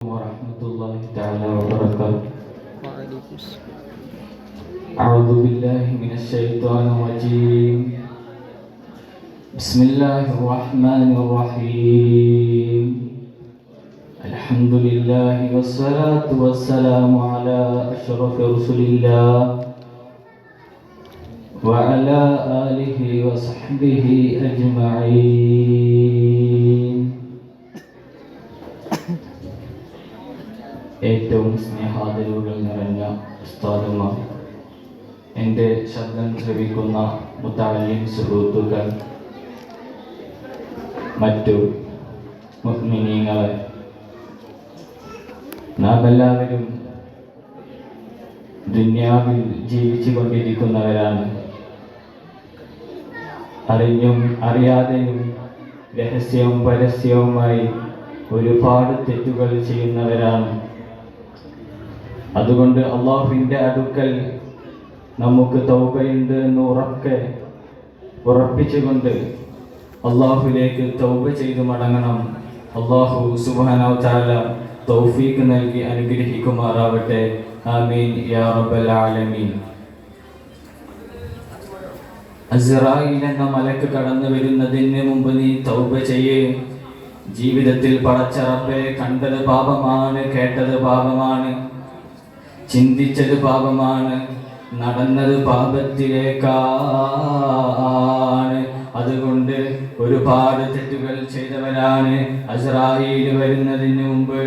ورحمة الله تعالى وبركاته. وعليكم السلام. أعوذ بالله من الشيطان الرجيم. بسم الله الرحمن الرحيم. الحمد لله والصلاة والسلام على أشرف رسل الله وعلى آله وصحبه أجمعين. ഏറ്റവും സ്നേഹാദരവുകൾ നിറഞ്ഞ ഉസ്താദുമാർ, എൻ്റെ ശബ്ദം ശ്രവിക്കുന്ന മുത്തഅല്ലിം സുഹൃത്തുക്കൾ, മറ്റു മുഅ്മിനീങ്ങളെ, നാം എല്ലാവരും ദുനിയാവിൽ ജീവിച്ചു കൊണ്ടിരിക്കുന്നവരാണ്. അറിഞ്ഞും അറിയാതെയും രഹസ്യവും പരസ്യവുമായി ഒരുപാട് തെറ്റുകൾ ചെയ്യുന്നവരാണ്. അതുകൊണ്ട് അള്ളാഹുവിൻ്റെ അടുക്കൽ നമുക്ക് തൗബയുണ്ട് എന്ന് ഉറപ്പിച്ചുകൊണ്ട് അള്ളാഹുവിലേക്ക് തൗബ ചെയ്തു മടങ്ങണം. അള്ളാഹു സുബ്ഹാനഹു വ തആല തൗഫീഖ് നൽകി അനുഗ്രഹിക്കുമാറാവട്ടെ. ആമീൻ യാ റബ്ബൽ ആലമീൻ. അസ്റായീൽ എന്ന മലക്ക് കടന്നു വരുന്നതിന് മുമ്പ് നീ തൗബ ചെയ്യേ. ജീവിതത്തിൽ പടച്ച റബ്ബേ, കണ്ടത് പാപമാണ്, കേട്ടത് പാപമാണ്, ചിന്തിച്ചത് പാപമാണ്, നടന്നത് പാപത്തിലേക്കാണ്. അതുകൊണ്ട് ഒരുപാട് തെറ്റുകൾ ചെയ്തവരാണ്. അസ്റായീൽ വരുന്നതിന് മുമ്പ്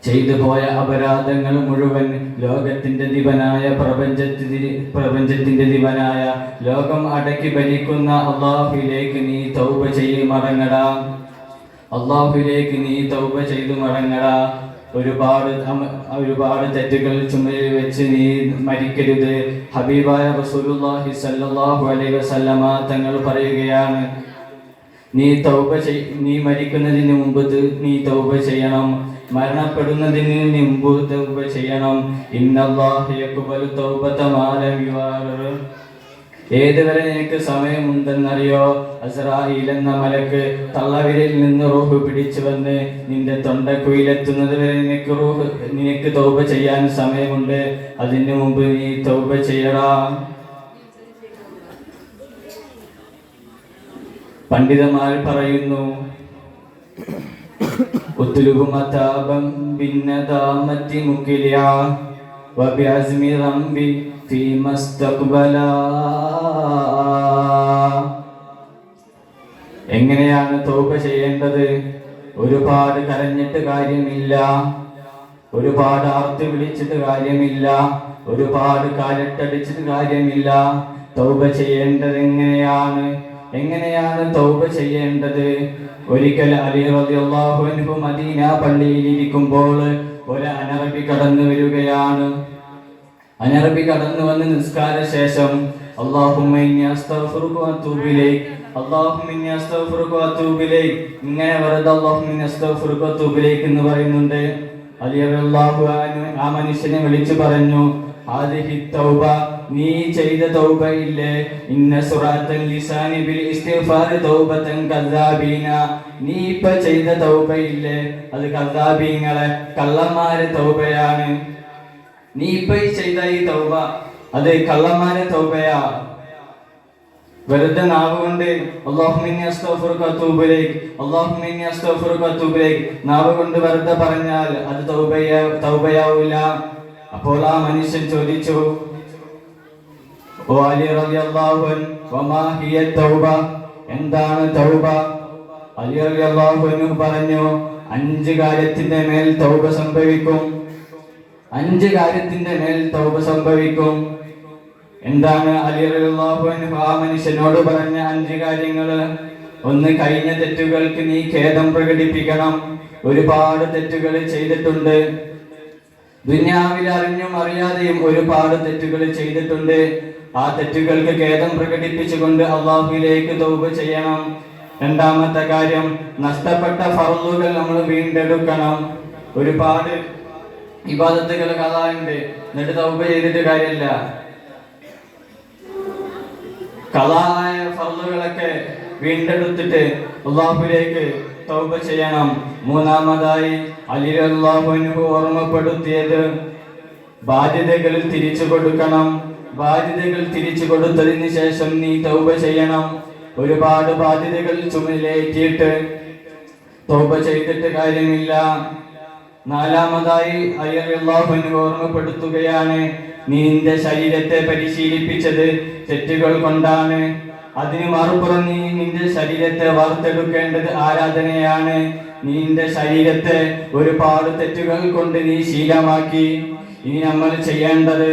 ചെയ്തു പോയ അപരാധങ്ങൾ മുഴുവൻ ലോകത്തിന്റെ ദിവനായ പ്രപഞ്ചത്തിന്റെ ദിവനായ ലോകം അടക്കി ഭരിക്കുന്ന അള്ളാഹുവിലേക്ക് നീ തൗബ ചെയ്ത് മടങ്ങടാ. അള്ളാഹുവിലേക്ക് നീ തൗബ ചെയ്തു മടങ്ങടാ. ഒരുപാട് തെറ്റുകൾ ചുമലിൽ വെച്ച് നീ മരിക്കരുത്. ഹബീബായ റസൂലുള്ളാഹി സ്വല്ലല്ലാഹു അലൈഹി വസല്ലമ തങ്ങൾ പറയുകയാണ്, നീ മരിക്കുന്നതിന് മുമ്പ് നീ തൗബ ചെയ്യണം, മരണപ്പെടുന്നതിന് മുമ്പ് തൗബ ചെയ്യണം. ഇന്നല്ലാഹ യഖ്ബലു തൗബത മാ ലം യുഗർഗർ. ഏതുവരെ നിനക്ക് സമയമുണ്ടെന്നറിയോ? അസ്റായീൽ എന്ന മലക്ക് തള്ളവിരലിൽ നിന്ന് റൂഹ് പിടിച്ചു വന്ന് നിന്റെ തൊണ്ടക്കുയിലെത്തുന്നത് വരെ നിനക്ക് തൗബ ചെയ്യാൻ സമയമുണ്ട്. അതിനു മുമ്പ് നീ തൗബ ചെയ്യടാ. പണ്ഡിതന്മാർ പറയുന്നു, ഉത്ലുബു മതാബൻ ബിന്നദാമത്തി മുഖിലിയ വബിഅസ്മി റംബി ഫീമസ്തഖ്ബലാ. എങ്ങനെയാണ് തൗബ ചെയ്യേണ്ടത്? ഒരുപാട് കരഞ്ഞിട്ട് കാര്യമില്ല, ഒരുപാട് ആർത്തി വിളിച്ചിട്ട് കാര്യമില്ല, ഒരുപാട് കാലിട്ടടിച്ചിട്ട് കാര്യമില്ല. തൗബ ചെയ്യേണ്ടത് എങ്ങനെയാണ് തൗബ ചെയ്യേണ്ടത്? ഒരിക്കൽ അലി റളിയല്ലാഹു അൻഹു മദീന പള്ളിയിൽ ഇരിക്കുമ്പോൾ ഒരു അനറബി കടന്നു വരികയാണ്. അനറബി കടന്നു വന്ന് നിസ്കാര ശേഷം അല്ലാഹുമ്മ ഇന്നി അസ്തഗ്ഫിറുക വഅതൂബു ഇലൈക്, അല്ലാഹുമ്മ ഇന്നി അസ്തഗ്ഫിറുക വഅതൂബു ഇലൈക്, ഇങ്ങനെ വെറുതെ അല്ലാഹുമ്മ ഇന്നി അസ്തഗ്ഫിറുക വഅതൂബു ഇലൈക് എന്ന് പറയുന്നുണ്ട്. അലി റളിയല്ലാഹു അൻഹു ആ മനുഷ്യനെ വിളിച്ചു പറഞ്ഞു, ഹാദിഹി തൗബ, നീ ചെയ്ത തൗബ ഇല്ലേ, ഇന്ന സുറാത്തൽ ലിസാനി ബിൽ ഇസ്തിഗ്ഫാർ തൗബതൻ കദ്ദാബീന, നീ ഇപ്പോ ചെയ്ത തൗബ ഇല്ലേ, അത് കദ്ദാബീങ്ങളെ കള്ളന്മാരെ തൗബയാണ്. നീ ഇപ്പോ ചെയ്ത ഈ തൗബ അത് കള്ളന്മാരെ തൗബയാ. വെറുതെ നാവ് കൊണ്ട് അല്ലാഹുമ്മ ഇന്നി അസ്തഗ്ഫിറുക വഅതൂബു ഇലൈക്, അല്ലാഹുമ്മ ഇന്നി അസ്തഗ്ഫിറുക വഅതൂബു ഇലൈക് നാവ് കൊണ്ട് വെറുതെ പറഞ്ഞാൽ അത് തൗബയാവില്ല. അപ്പോൾ ആ മനുഷ്യൻ ചോദിച്ചു, ഓ അലി റളിയല്ലാഹു അൻഹു, വമാ ഹിയ തൗബ, എന്താണ് തൗബ? അലി റളിയല്ലാഹു അൻഹു പറഞ്ഞു, 5 കാര്യത്തിന്റെ മേൽ തൗബ സംഭവിക്കും. 5 കാര്യത്തിന്റെ മേൽ തൗബ സംഭവിക്കും. എന്താണ് അലി റളിയല്ലാഹു അൻഹു ആ മനുഷ്യനോട് പറഞ്ഞ 5 കാര്യങ്ങൾ? ഒന്ന്, കഴിഞ്ഞ തെറ്റുകൾക്ക് നീ ഖേദം പ്രകടിപ്പിക്കണം. ഒരുപാട് തെറ്റുകൾ ചെയ്തിട്ടുണ്ട്. ദുനിയാവിൽ അറിഞ്ഞും അറിയാതെയും ഒരുപാട് തെറ്റുകൾ ചെയ്തിട്ടുണ്ട്. ആ തെറ്റുകൾക്ക് ഖേദം പ്രകടിപ്പിച്ചുകൊണ്ട് അള്ളാഹുവിലേക്ക് തൗബ ചെയ്യണം. രണ്ടാമത്തെ കാര്യം, നഷ്ടപ്പെട്ട ഫർളുകൾ നമ്മൾ വീണ്ടെടുക്കണം. ഒരുപാട് ഇബാദത്തുകൾ ഖളായുണ്ട്, എന്നിട്ട് തൗബ ചെയ്തിട്ട് കാര്യമില്ല. ഖളായ ഫർളുകളൊക്കെ വീണ്ടെടുത്തിട്ട് അള്ളാഹുവിലേക്ക് തൗബ ചെയ്യണം. മൂന്നാമതായി അലി റളിയല്ലാഹു അൻഹു ഓർമ്മപ്പെടുത്തിയത് ബാധ്യതകൾ തിരിച്ചു കൊടുക്കണം. ബാധ്യതകൾ തിരിച്ചു കൊടുത്തതിന് ശേഷം നീ തൗബ ചെയ്യണം. ഒരുപാട് ബാധ്യതകൾ ചുമലിലേറ്റിയിട്ട് തൗബ ചെയ്തിട്ട് കാര്യമില്ല. നാലാമതായി അലി റളിയല്ലാഹു അൻഹു ഓർമ്മപ്പെടുത്തുകയാണ്, നീ നിന്റെ ശരീരത്തെ പരിശീലിപ്പിച്ചത് തെറ്റുകൾ കൊണ്ടാണ്. അതിന് മറുപുറം നീ നിന്റെ ശരീരത്തെ വാർത്തെടുക്കേണ്ടത് ആരാധനയാണ്. നീ നിന്റെ ശരീരത്തെ ഒരുപാട് തെറ്റുകൾ കൊണ്ട് നീ ശീലമാക്കി. ഇനി നമ്മൾ ചെയ്യേണ്ടത്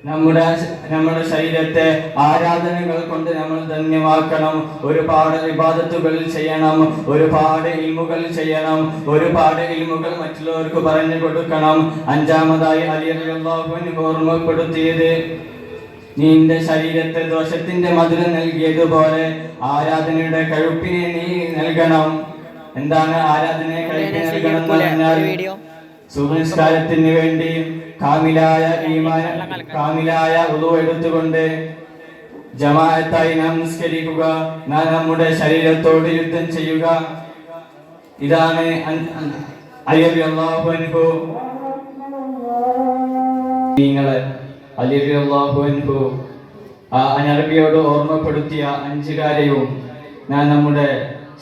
നമ്മുടെ ശരീരത്തെ ആരാധനകൾ കൊണ്ട് നമ്മൾ ധന്യമാക്കണം. ഒരുപാട് ഇബാദത്തുകൾ ചെയ്യണം, ഒരുപാട് ഇൽമുകൾ ചെയ്യണം, ഒരുപാട് ഇൽമുകൾ മറ്റുള്ളവർക്ക് പറഞ്ഞു കൊടുക്കണം. അഞ്ചാമതായി അലി റളിയല്ലാഹു അൻഹു ഓർമ്മപ്പെടുത്തിയത്, നിന്റെ ശരീരത്തെ ദോഷത്തിന്റെ മധുരം നൽകിയതുപോലെ ആരാധനയുടെ കഴുപ്പിനെ നീ നൽകണം. എന്താണ് ആരാധനയെ കഴുപ്പിന് നൽകണം എന്ന് പറഞ്ഞാൽ, സുനിസ്കാരത്തിന് വേണ്ടി കാമിലായ ഉളു എടുത്തുകൊണ്ട് ജമാഅത്തായി നാം നിസ്കരിക്കുക, നാം നമ്മുടെ ശരീരത്തോട് യുദ്ധം ചെയ്യുക. ഇതാണ് അലി റളിയല്ലാഹു അൻഹു അലി റളിയല്ലാഹു അൻഹു അനറബിയോട് ഓർമ്മപ്പെടുത്തിയ 5 കാര്യവും ഞാൻ നമ്മുടെ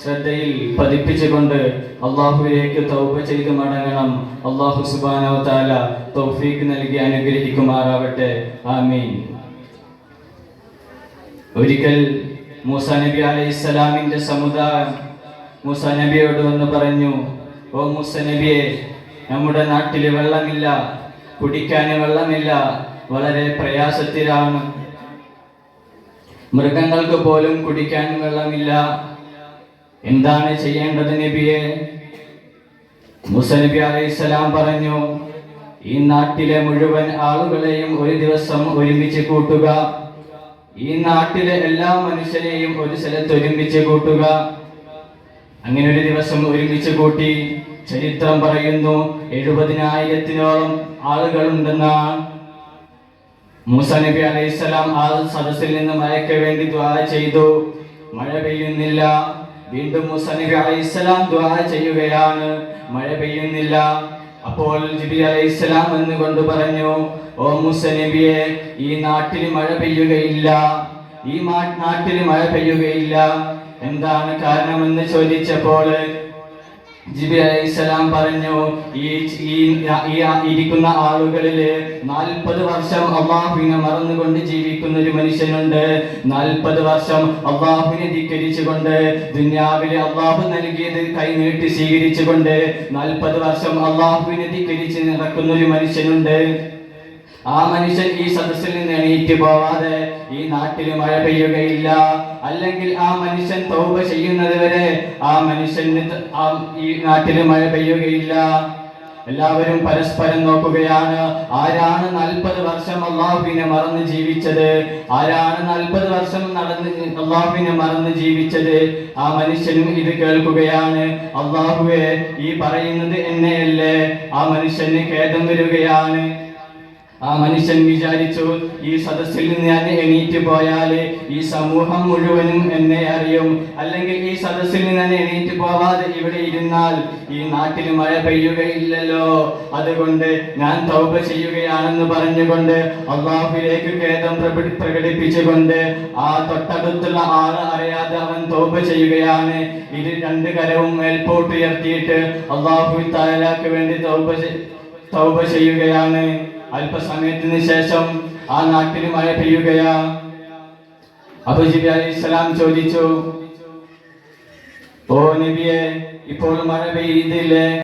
ശ്രദ്ധയിൽ പതിപ്പിച്ചുകൊണ്ട് അള്ളാഹുവിലേക്ക് തൗബ ചെയ്ത് മടങ്ങണം. അള്ളാഹു സുബ്ഹാനഹു വ തആല തൗഫീഖ് നൽകി അനുഗ്രഹിക്കുമാറാവട്ടെ. ആമീൻ. ഒരിക്കൽ മൂസാ നബി അലൈഹിസ്സലാമിന്റെ സമുദായം മൂസാ നബിയോട് വന്ന് പറഞ്ഞു, ഓ മൂസാ നബിയെ, നമ്മുടെ നാട്ടിൽ വെള്ളമില്ല, കുടിക്കാൻ വെള്ളമില്ല, വളരെ പ്രയാസത്തിലാണ്, മൃഗങ്ങൾക്ക് പോലും കുടിക്കാൻ വെള്ളമില്ല, എന്താണ് ചെയ്യേണ്ടത് നബിയെ? മൂസാ നബി അലൈഹിസ്സലാം പറഞ്ഞു, ഈ നാട്ടിലെ മുഴുവൻ ആളുകളെയും ഒരു ദിവസം ഒരുമിച്ച് കൂട്ടുക, ഈ നാട്ടിലെ എല്ലാ മനുഷ്യരെയും ഒരു സ്ഥലത്ത് ഒരുമിച്ച് കൂട്ടുക. അങ്ങനെ ഒരു ദിവസം ഒരുമിച്ച് കൂട്ടി. ചരിത്രം പറയുന്നു 70,000-ഓളം ആളുകളുണ്ടെന്നാണ്. മൂസാ നബി അലൈഹിസ്സലാം ആ സദസ്സിൽ നിന്ന് മഴയ്ക്ക് വേണ്ടി ദുആ ചെയ്തു. മഴ പെയ്യുന്നില്ല. വീണ്ടും മൂസാ നബി അലൈഹിസ്സലാം ദുആ ചെയ്യുകയാണ്, മഴ പെയ്യുന്നില്ല. അപ്പോൾ ജിബ്രീൽ അലൈഹിസ്സലാം എന്നുകൊണ്ട് പറഞ്ഞു, ഓ മൂസാ നബിയെ, ഈ നാട്ടിൽ മഴ പെയ്യുകയില്ല, ഈ നാട്ടിൽ മഴ പെയ്യുകയില്ല. എന്താണ് കാരണമെന്ന് ചോദിച്ചപ്പോൾ ജിബ്രീൽ അലൈഹിസ്സലാം പറഞ്ഞു, ഈ ഇരിക്കുന്ന ആളുകളിൽ 40 വർഷം അള്ളാഹുവിനെ മറന്നുകൊണ്ട് ജീവിക്കുന്ന ഒരു മനുഷ്യനുണ്ട്. 40 വർഷം അള്ളാഹുവിനെ ധിക്കരിച്ചുകൊണ്ട് ദുനിയാവിലെ അള്ളാഹു നൽകിയത് കൈനീട്ടി സ്വീകരിച്ചുകൊണ്ട് 40 വർഷം അള്ളാഹുവിനെ ധിക്കരിച്ച് നടക്കുന്ന ഒരു മനുഷ്യനുണ്ട്. ആ മനുഷ്യൻ ഈ സദസ്സിൽ നിന്ന് എണീറ്റ് പോവാതെ ഈ നാട്ടിൽ മഴ പെയ്യുകയില്ല. അല്ലെങ്കിൽ ആ മനുഷ്യൻ തൗബ ചെയ്യുന്നത് വരെ ആ മനുഷ്യന് ഈ നാട്ടിൽ മഴ പെയ്യുകയില്ല. എല്ലാവരും പരസ്പരം നോക്കുകയാണ്, ആരാണ് 40 വർഷം അള്ളാഹുവിനെ മറന്ന് ജീവിച്ചത്? ആരാണ് 40 വർഷം അള്ളാഹുവിനെ മറന്ന് ജീവിച്ചത്? ആ മനുഷ്യനും ഇത് കേൾക്കുകയാണ്. അള്ളാഹുവേ, ഈ പറയുന്നത് എന്നെയല്ലേ? ആ മനുഷ്യന് ഖേദം വരികയാണ്. ആ മനുഷ്യൻ വിചാരിച്ചു, ഈ സദസ്സിൽ നിന്ന് ഞാൻ എണീറ്റ് പോയാൽ ഈ സമൂഹം മുഴുവനും എന്നെ അറിയും. അല്ലെങ്കിൽ ഈ സദസ്സിൽ നിന്ന് ഞാൻ എണീറ്റ് പോവാതെ ഇവിടെ ഇരുന്നാൽ ഈ നാട്ടിൽ മഴ പെയ്യുകയില്ലല്ലോ. അതുകൊണ്ട് ഞാൻ തൗബ ചെയ്യുകയാണെന്ന് പറഞ്ഞുകൊണ്ട് അള്ളാഹുവിലേക്ക് ഖേദം പ്രകടിപ്പിച്ചുകൊണ്ട് ആ തൊട്ടടുത്തുള്ള ആള് അറിയാതെ അവൻ തൗബ ചെയ്യുകയാണ്. ഇത് 2 കരവും മേൽപോട്ടുയർത്തിയിട്ട് അള്ളാഹു തആലക്ക് വേണ്ടി തൗബ ചെയ്യുകയാണ്. അല്പസമയത്തിന് ശേഷം ആ നാട്ടിൽ മഴ പെയ്യുകയാ. അബൂ ജിബ്രീൽ അലൈഹിസ്സലാം ചോദിച്ചു, ഓ നബിയെ, ഇപ്പോൾ മഴ പെയ്തില്ലേ?